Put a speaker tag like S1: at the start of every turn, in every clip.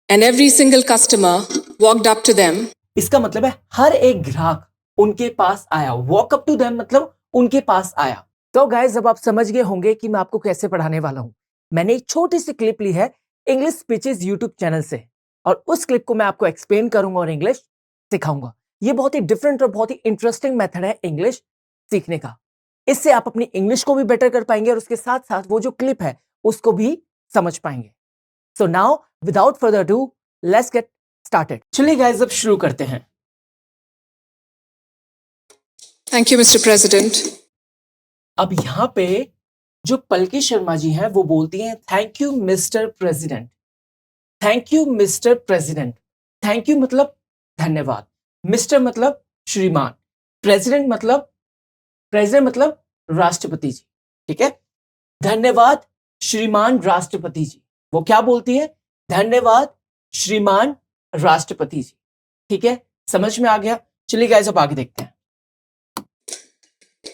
S1: and every single customer walked up to them.
S2: इसका मतलब है हर एक ग्राहक उनके पास आया. वॉक अप टू देम मतलब उनके पास आया. तो गाइस, अब आप समझ गए होंगे कि मैं आपको कैसे पढ़ाने वाला हूं. मैंने एक छोटी सी क्लिप ली है इंग्लिश स्पीचेस यूट्यूब चैनल से, और उस क्लिप को मैं आपको एक्सप्लेन करूंगा और इंग्लिश सिखाऊंगा. ये बहुत ही डिफरेंट और बहुत ही इंटरेस्टिंग मेथड है इंग्लिश सीखने का. इससे आप अपनी इंग्लिश को भी बेटर कर पाएंगे और उसके साथ साथ वो जो क्लिप है उसको भी समझ पाएंगे. So now without further do let's get started. चलिए गाइस, अब शुरू करते हैं.
S1: Thank you, Mr. President.
S2: अब यहां पे जो पलकी शर्मा जी हैं वो बोलती हैं thank you mister president. Thank you mister president. Thank you मतलब धन्यवाद, मिस्टर मतलब श्रीमान, प्रेसिडेंट मतलब राष्ट्रपति जी. ठीक है, धन्यवाद श्रीमान राष्ट्रपति जी. वो क्या बोलती है? धन्यवाद श्रीमान राष्ट्रपति जी. ठीक है, समझ में आ गया. चलिए गाइस, अब आगे देखते हैं.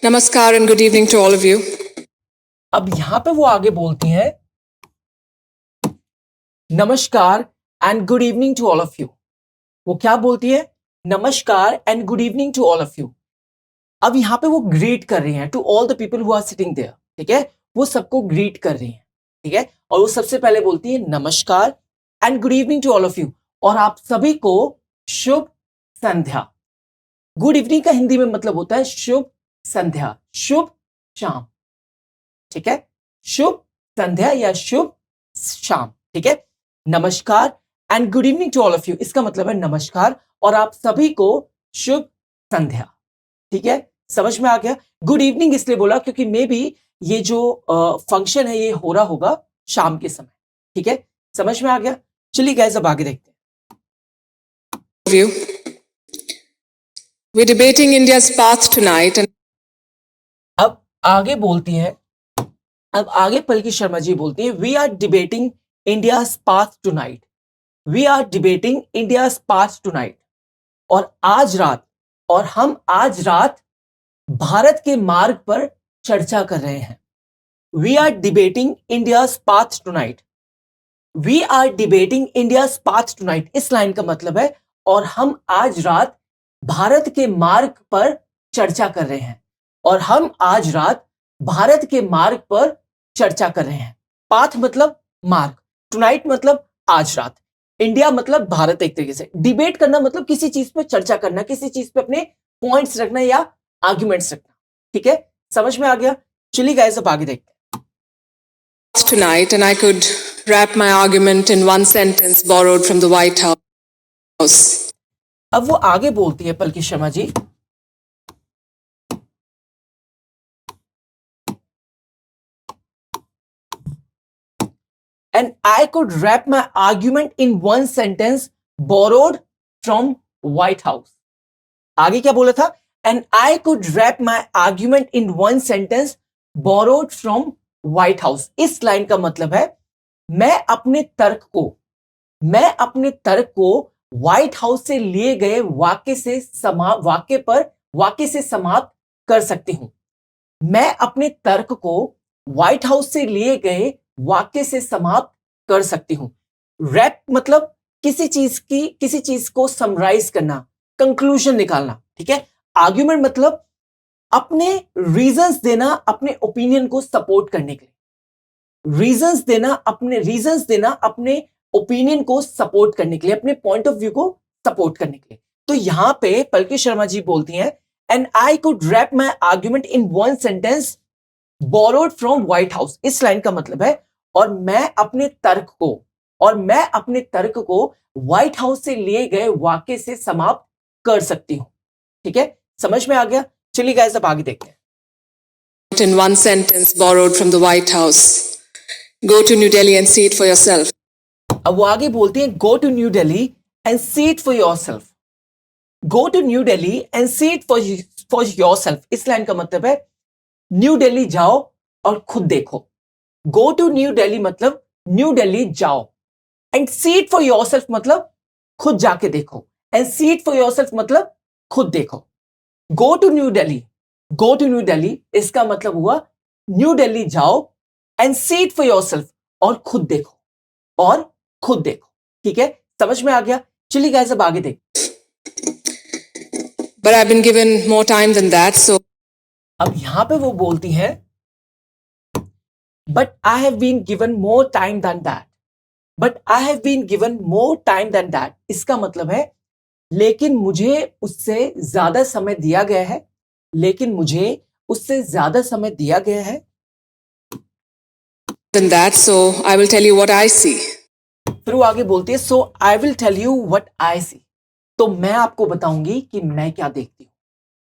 S1: Namaskar and good evening to all of you.
S2: अब यहां पे वो आगे बोलती हैं नमस्कार and good evening to all of you. वो क्या बोलती है? नमस्कार and good evening to all of you. अब यहां पे वो ग्रीट कर रही हैं to all the people who are sitting there. ठीक है, वो सबको ग्रीट कर रही हैं. ठीक है, और वो सबसे पहले बोलती है नमस्कार and good evening to all of you, और आप सभी को शुभ संध्या. गुड इवनिंग का हिंदी में मतलब होता है शुभ संध्या, शुभ शाम. ठीक है, शुभ संध्या या शुभ शाम. ठीक है, नमस्कार and good evening to all of you, इसका मतलब है नमस्कार और आप सभी को शुभ संध्या. ठीक है, समझ में आ गया. गुड इवनिंग इसलिए बोला क्योंकि मे बी ये जो फंक्शन है ये हो रहा होगा शाम के समय. ठीक है, समझ में आ गया. चलिए गाइस, अब आगे देखते हैं.
S1: Of you. We're debating India's path tonight and
S2: अब आगे बोलती हैं, अब आगे पलकी शर्मा जी बोलती हैं we are debating India's path tonight. We are debating India's path tonight, और आज रात, और हम आज रात भारत के मार्ग पर चर्चा कर रहे हैं. We are debating India's path tonight. We are debating India's path tonight, इस लाइन का मतलब है और हम आज रात भारत के मार्ग पर चर्चा कर रहे हैं. और हम आज रात भारत के मार्ग पर चर्चा कर रहे हैं. पाथ मतलब मार्ग, टुनाइट मतलब आज रात, इंडिया मतलब भारत. एक तरीके से डिबेट करना मतलब किसी चीज पर चर्चा करना, किसी चीज पे अपने पॉइंट्स रखना या आर्ग्यूमेंट्स रखना. ठीक है, समझ में आ गया. चलिए गाइस, अब आगे देखते हैं.
S1: tonight, and I could wrap my argument in one sentence borrowed from the White House.
S2: अब वो आगे बोलती है पलकी Sharma ji, and I could wrap my argument in one sentence borrowed from White House. आगे क्या बोला था? And I could wrap my argument in one sentence borrowed from White House. इस लाइन का मतलब है मैं अपने तर्क को व्हाइट हाउस से लिए गए वाक्य से समाप्त कर सकती हूं. मैं अपने तर्क को व्हाइट हाउस से लिए गए वाक्य से समाप्त कर सकती हूं. रैप मतलब किसी चीज को समराइज करना, कंक्लूजन निकालना. ठीक है, आर्ग्यूमेंट मतलब अपने रीजंस देना, अपने ओपिनियन को सपोर्ट करने के लिए. रीजंस देना, अपने ओपिनियन को सपोर्ट करने के लिए, अपने पॉइंट ऑफ व्यू को सपोर्ट करने के लिए. तो यहां पे पलकी शर्मा जी बोलती हैं and I could wrap my argument in one sentence borrowed from White House. इस लाइन का मतलब है और मैं अपने तर्क को व्हाइट हाउस से लिए गए वाक्य से समाप्त कर सकती हूं. ठीक है, समझ में आ गया. चलिए गाइस, अब आगे देखते हैं.
S1: In one sentence borrowed from the White House. Go to New Delhi and see it for yourself.
S2: अब वो आगे बोलती हैं go to New Delhi and see it for yourself. Go to New Delhi and see it for yourself. इस line का मतलब है new Delhi जाओ और खुद देखो. गो टू न्यू दिल्ली मतलब न्यू दिल्ली जाओ, and see it for yourself मतलब खुद जाके देखो, and see it for yourself मतलब खुद देखो. गो टू न्यू दिल्ली इसका मतलब हुआ न्यू दिल्ली जाओ and see it for yourself, और खुद देखो. ठीक है, समझ में आ गया? चलिए गाइस अब आगे देख।
S1: But I've been given more time than that, so
S2: अब यहां पे वो बोलती है but I have been given more time than that. But I have been given more time than that इसका मतलब है लेकिन मुझे उससे ज्यादा समय दिया गया है। लेकिन मुझे उससे ज्यादा समय दिया गया है।
S1: than that, so I will tell you what I see.
S2: फिर वो आगे बोलती है so I will tell you what I see. तो मैं आपको बताऊंगी कि मैं क्या देखती हूँ।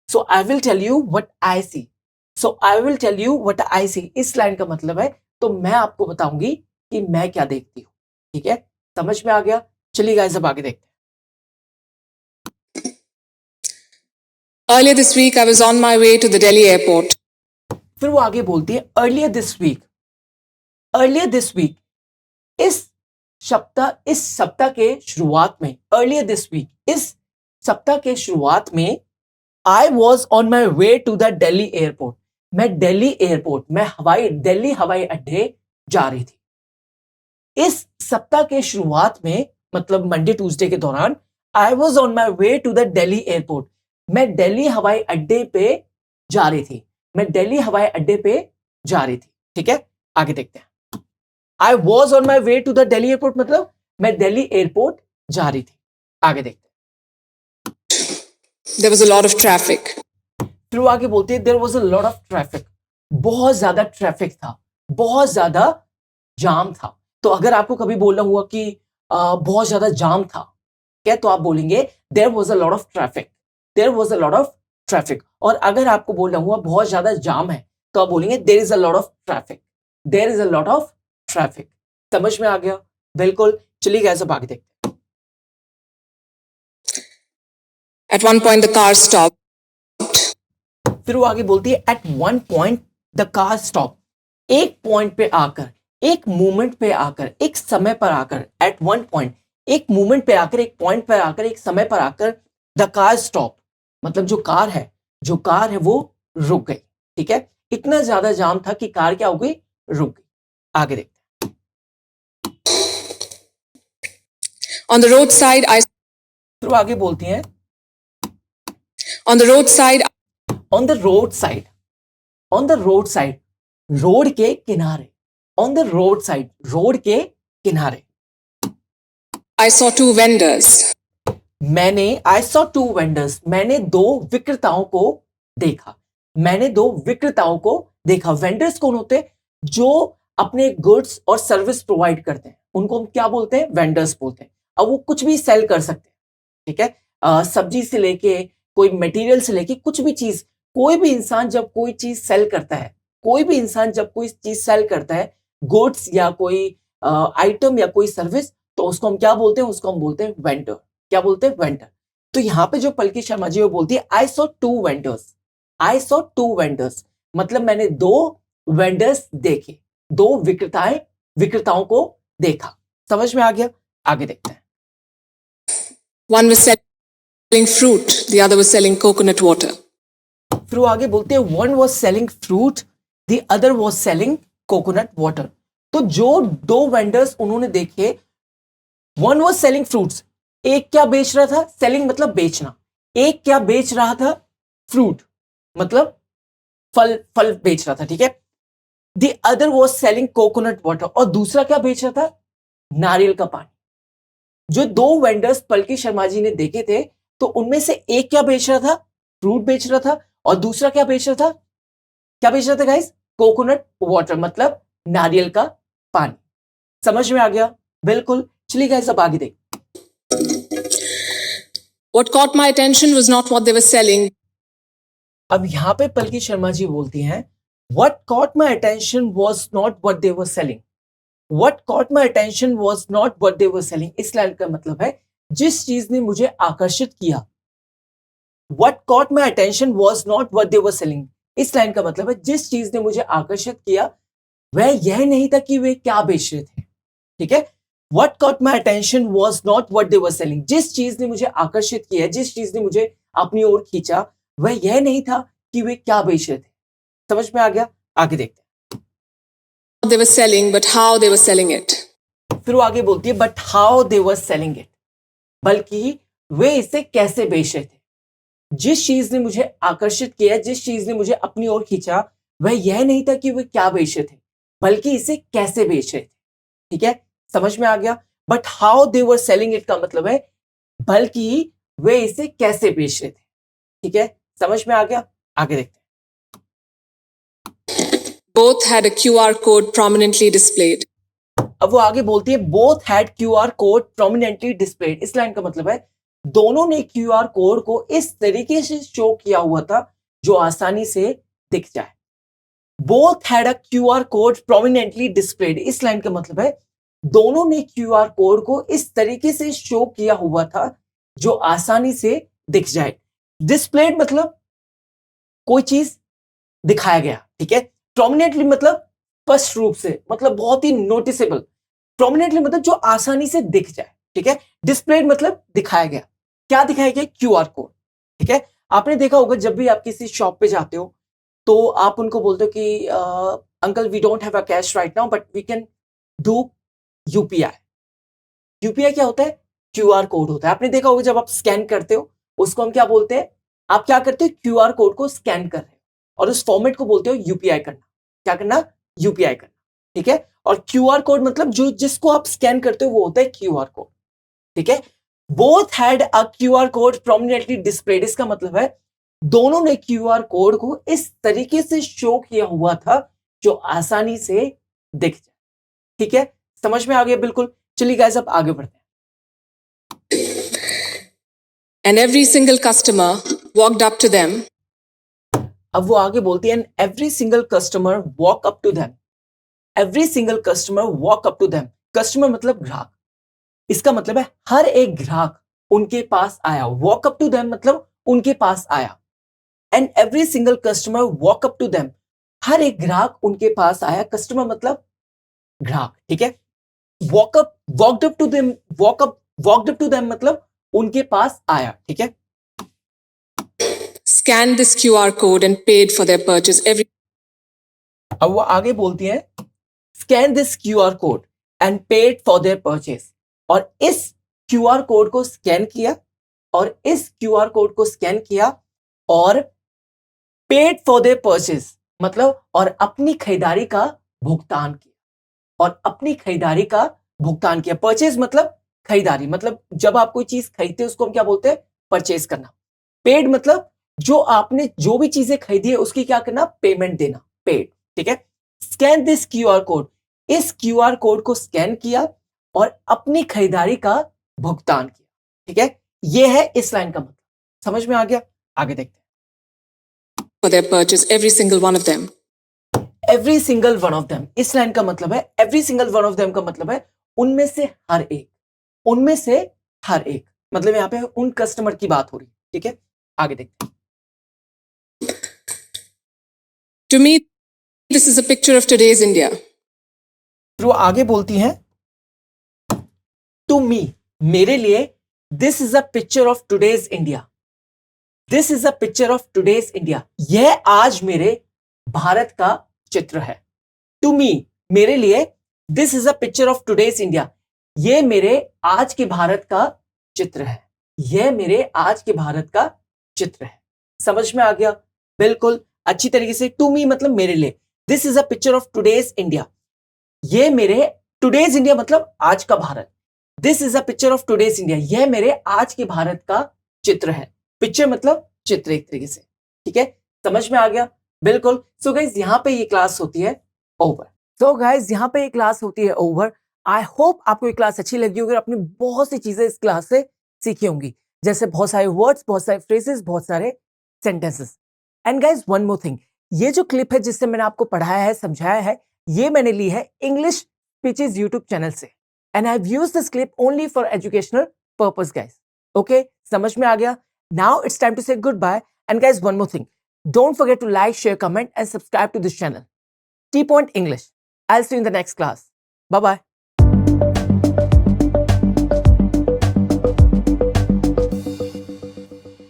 S2: So I will tell you what I see. So I will tell you what I see इस लाइन का मतलब है तो मैं आपको बताऊंगी कि मैं क्या देखती हूँ। ठीक है, समझ में आ गया? चलिए गाइस अब आगे देखते हैं।
S1: Earlier this week, I was on my way to the Delhi airport.
S2: फिर वो आगे बोलती है earlier this week. Earlier this week इस सप्ताह के शुरुआत में, अर्लियर दिस वीक इस सप्ताह के शुरुआत में I was on my way to the Delhi airport. मैं दिल्ली हवाई अड्डे जा रही थी। इस सप्ताह के शुरुआत में मतलब मंडे ट्यूसडे के दौरान I was on my way to the Delhi airport. मैं दिल्ली हवाई अड्डे पे जा रही थी। मैं दिल्ली हवाई अड्डे पे जा रही थी। ठीक है, आगे देखते हैं। I was on my way to the Delhi airport मतलब मैं दिल्ली एयरपोर्ट जा रही थी। आगे देखते हैं।
S1: There was a lot of traffic.
S2: फिर वो आगे बोलते हैं there was a lot of traffic. बहुत ज्यादा ट्रैफिक था, बहुत ज्यादा जाम था। तो अगर आपको कभी बोलना हुआ कि बहुत ज्यादा जाम था क्या, तो आप बोलेंगे there was a lot of traffic. There was a lot of traffic. और अगर आपको बोलना हुआ बहुत ज्यादा जाम है तो आप बोलेंगे there is a lot of traffic. There is a lot of traffic. समझ में आ गया? बिल्कुल। चलिए गाइस अब आगे देखते हैं।
S1: At one point, the car stopped.
S2: फिर वो आगे बोलती है at one point the car stop. एक पॉइंट पे आकर, एक मोमेंट पे आकर, एक समय पर आकर, एट वन पॉइंट एक मोमेंट पे आकर, एक पॉइंट पर आकर, एक समय पर आकर द कार स्टॉप मतलब जो कार है वो रुक गई। ठीक है, इतना ज्यादा जाम था कि कार क्या हो गई, रुक गई। आगे देखते हैं।
S1: On the roadside,
S2: फिर वो आगे बोलती हैं
S1: on the roadside,
S2: on the road side, on the road side road के किनारे, on the road side road के किनारे
S1: I saw two vendors.
S2: I saw two vendors मैंने दो विक्रेताओं को देखा। मैंने दो विक्रेताओं को देखा। वेंडर्स कौन होते हैं? जो अपने गुड्स और सर्विस प्रोवाइड करते हैं उनको हम क्या बोलते हैं? वेंडर्स बोलते हैं। अब वो कुछ भी सेल कर सकते हैं। ठीक है, सब्जी से लेके कोई मटेरियल से लेके कुछ भी चीज, कोई भी इंसान जब कोई चीज सेल करता है, कोई भी इंसान जब कोई चीज सेल करता है, गुड्स या कोई आइटम या कोई सर्विस, तो उसको हम क्या बोलते हैं? उसको हम बोलते हैं वेंडर। क्या बोलते हैं? वेंडर। तो यहाँ पे जो पलकी शर्मा जी वो बोलती है I saw two vendors. I saw two vendors मतलब मैंने दो वेंडर्स देखे, दो विक्रेताओं को देखा। समझ में आ गया? आगे देखते हैं।
S1: one was selling fruit, the other was selling coconut water.
S2: फिर वो आगे बोलते हैं one was selling fruit the other was selling coconut water. तो जो दो वेंडर्स उन्होंने देखे, वन वॉज सेलिंग फ्रूट्स, एक क्या बेच रहा था? सेलिंग मतलब बेचना। एक क्या बेच रहा था? फ्रूट मतलब फल बेच रहा था। ठीक है, the other was selling coconut water और दूसरा क्या बेच रहा था? नारियल का पानी। जो दो वेंडर्स पलकी शर्मा जी ने देखे थे तो उनमें से एक क्या बेच रहा था? फ्रूट बेच रहा था। और दूसरा क्या बेच रहा था? क्या बेच रहा था गाइस? कोकोनट वाटर मतलब नारियल का पानी। समझ में आ गया? बिल्कुल। चलिए गाइस अब आगे देख।
S1: What caught my attention was not what they were selling,
S2: अब यहां पे पलकी शर्मा जी बोलती हैं what caught my attention was not what they were selling. What caught my attention was not what they were selling इस line का मतलब है जिस चीज ने मुझे आकर्षित किया। What caught my attention was not what they were selling इस लाइन का मतलब है जिस चीज ने मुझे आकर्षित किया वह यह नहीं था कि वे क्या बेच रहे थे। ठीक है, what caught my attention was not what they were selling जिस चीज ने मुझे आकर्षित किया, जिस चीज ने मुझे अपनी ओर खींचा, वह यह नहीं था कि वे क्या बेच रहे थे। समझ में आ गया? आगे देखते हैं।
S1: what they were selling, but how they were selling it.
S2: फिर वो आगे बोलती है but how they were selling it. बल्कि वे इसे कैसे बेच रहे थे। जिस चीज ने मुझे आकर्षित किया, जिस चीज ने मुझे अपनी ओर खींचा, वह यह नहीं था कि वे क्या बेच रहे थे, बल्कि इसे कैसे बेच रहे थे। ठीक है, समझ में आ गया। But how they were selling it का मतलब है बल्कि वे इसे कैसे बेच रहे थे। ठीक है, समझ में आ गया। आगे देखते हैं।
S1: Both had a QR code prominently displayed.
S2: अब वो आगे बोलती है both had QR code prominently displayed. इस लाइन का मतलब है दोनों ने QR कोड को इस तरीके से शो किया हुआ था जो आसानी से दिख जाए। Both had a QR code prominently displayed. इस लाइन का मतलब है दोनों ने QR कोड को इस तरीके से शो किया हुआ था जो आसानी से दिख जाए। डिस्प्लेड मतलब कोई चीज दिखाया गया। ठीक है, प्रोमिनेंटली मतलब स्पष्ट रूप से, मतलब बहुत ही नोटिसेबल। प्रोमिनेंटली मतलब जो आसानी से दिख जाए। ठीक है, डिस्प्लेड मतलब दिखाया गया। क्या दिखाया गया? QR code. ठीक है, आपने देखा होगा जब भी आप किसी शॉप पे जाते हो तो आप उनको बोलते हो कि uncle we don't have a cash right now but we can do UPI. UPI क्या होता है? QR कोड होता है। आपने देखा होगा जब आप स्कैन करते हो उसको हम क्या बोलते हैं? आप क्या करते हो? QR कोड को स्कैन कर रहे हो और उस फॉर्मेट को बोलते हो यूपीआई करना। क्या करना? यूपीआई करना। ठीक है, और QR कोड मतलब जो जिसको आप स्कैन करते हो वो होता है QR कोड। ठीक है, both had a QR code prominently displayed. इसका मतलब है दोनों ने QR कोड को इस तरीके से शो किया हुआ था जो आसानी से दिख जाए। ठीक है, समझ में आ गया? बिल्कुल। चलिए गाइस अब आगे बढ़ते हैं।
S1: And every single customer walked up to them
S2: अब वो आगे बोलती है every single customer walk up to them. Every single customer walk up to them. Customer मतलब ग्राहक। इसका मतलब है हर एक ग्राहक उनके पास आया। वॉक अप टू देम मतलब उनके पास आया। And every single customer walk up to them. हर एक ग्राहक उनके पास आया। कस्टमर मतलब ग्राहक। ठीक है, walked up to them, walked up to them मतलब उनके पास आया। ठीक है,
S1: scanned this QR code and paid for their purchase.
S2: अब वो आगे बोलती है scan this QR code and paid for their purchase. और इस QR कोड को स्कैन किया और इस QR कोड को स्कैन किया और पेड फॉर देयर परचेस मतलब और अपनी खरीदारी का भुगतान किया। और अपनी खरीदारी का भुगतान किया। परचेज मतलब खरीदारी, मतलब जब आप कोई चीज खरीदते हैं उसको हम क्या बोलते हैं? परचेज करना। पेड मतलब जो आपने जो भी चीजें खरीदी है उसकी क्या करना? पेमेंट देना। पेड। ठीक है, स्कैन दिस QR कोड। इस QR कोड को स्कैन किया और अपनी खरीदारी का भुगतान किया। ठीक है, यह है इस लाइन का मतलब। समझ में आ गया? आगे देखते हैं।
S1: For their purchase, every single one of them.
S2: Every single one of them. इस लाइन का मतलब है every single one of them का मतलब है उनमें से हर एक। उनमें से हर एक मतलब यहां पे उन कस्टमर की बात हो रही है। ठीक है, आगे देखते हैं।
S1: To me, this is a picture of today's India.
S2: फिर वो आगे बोलती हैं टू मी, मेरे लिए this is a picture of today's India. This is a picture of today's India. यह आज मेरे भारत का चित्र है। टू मी, मेरे लिए this is a picture of today's India. ये मेरे आज के भारत का चित्र है। यह मेरे आज के भारत का चित्र है। समझ में आ गया? बिल्कुल अच्छी तरीके से। टू मी मतलब मेरे लिए। This is a picture of today's India. ये मेरे टुडेज इंडिया मतलब आज का Bharat. This is a picture of today's India. यह मेरे आज के भारत का चित्र है। पिक्चर मतलब चित्र एक तरीके से। ठीक है, समझ में आ गया? बिल्कुल। सो गाइस यहाँ पे ये क्लास होती है ओवर। सो गाइस यहाँ पे ये क्लास होती है ओवर। आई होप आपको ये क्लास अच्छी लगी होगी और आपने बहुत सी चीजें इस क्लास से सीखी होंगी, जैसे बहुत सारे वर्ड्स, बहुत सारे फ्रेजेस, बहुत सारे sentences. And guys one more thing, ये जो क्लिप है जिससे मैंने आपको पढ़ाया है, समझाया है, ये मैंने ली है इंग्लिश स्पीचेस यूट्यूब चैनल से। And I have used this clip only for educational purpose guys. Okay, समझ में आ गया? Now it's time to say goodbye. And guys one more thing, don't forget to like, share, comment and subscribe to this channel. T Point English. I'll see you in the next class. Bye bye.